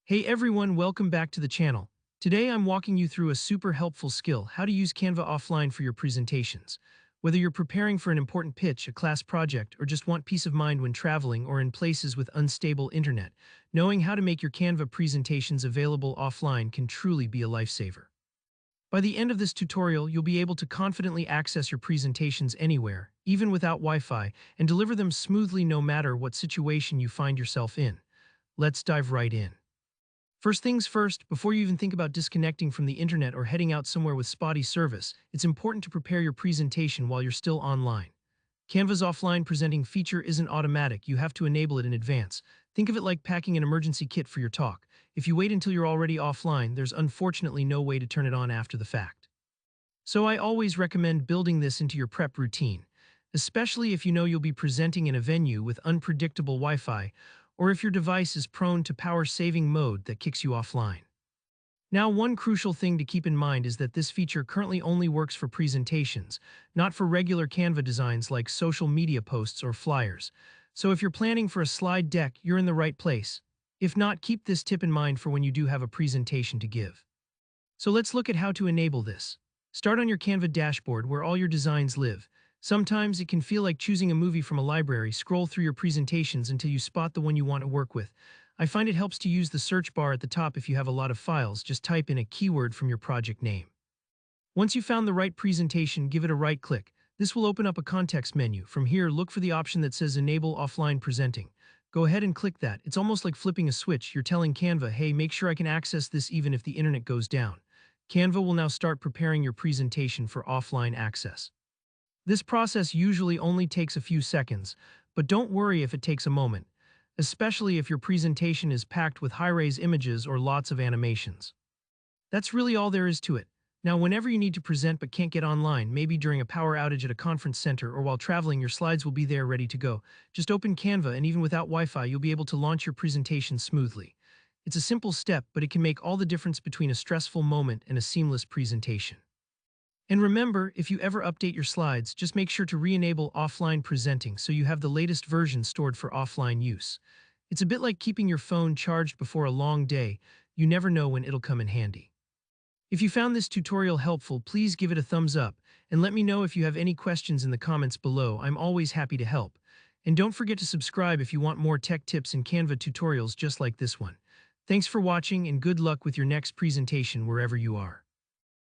Hey everyone, welcome back to the channel. Today I'm walking you through a super helpful skill, how to use Canva offline for your presentations. Whether you're preparing for an important pitch, a class project, or just want peace of mind when traveling or in places with unstable internet, knowing how to make your Canva presentations available offline can truly be a lifesaver. By the end of this tutorial, you'll be able to confidently access your presentations anywhere, even without Wi-Fi, and deliver them smoothly no matter what situation you find yourself in. Let's dive right in. First things first, before you even think about disconnecting from the internet or heading out somewhere with spotty service, it's important to prepare your presentation while you're still online. Canva's offline presenting feature isn't automatic, you have to enable it in advance. Think of it like packing an emergency kit for your talk. If you wait until you're already offline, there's unfortunately no way to turn it on after the fact. So I always recommend building this into your prep routine, especially if you know you'll be presenting in a venue with unpredictable Wi-Fi, or if your device is prone to power-saving mode that kicks you offline. Now, one crucial thing to keep in mind is that this feature currently only works for presentations, not for regular Canva designs like social media posts or flyers. So if you're planning for a slide deck, you're in the right place. If not, keep this tip in mind for when you do have a presentation to give. So let's look at how to enable this. Start on your Canva dashboard where all your designs live. Sometimes it can feel like choosing a movie from a library. Scroll through your presentations until you spot the one you want to work with. I find it helps to use the search bar at the top if you have a lot of files. Just type in a keyword from your project name. Once you've found the right presentation, give it a right click. This will open up a context menu. From here, look for the option that says Enable Offline Presenting. Go ahead and click that. It's almost like flipping a switch. You're telling Canva, hey, make sure I can access this even if the internet goes down. Canva will now start preparing your presentation for offline access. This process usually only takes a few seconds, but don't worry if it takes a moment, especially if your presentation is packed with high-res images or lots of animations. That's really all there is to it. Now, whenever you need to present but can't get online, maybe during a power outage at a conference center or while traveling, your slides will be there ready to go. Just open Canva and even without Wi-Fi, you'll be able to launch your presentation smoothly. It's a simple step, but it can make all the difference between a stressful moment and a seamless presentation. And remember, if you ever update your slides, just make sure to re-enable offline presenting so you have the latest version stored for offline use. It's a bit like keeping your phone charged before a long day. You never know when it'll come in handy. If you found this tutorial helpful, please give it a thumbs up and let me know if you have any questions in the comments below. I'm always happy to help. And don't forget to subscribe if you want more tech tips and Canva tutorials just like this one. Thanks for watching and good luck with your next presentation wherever you are.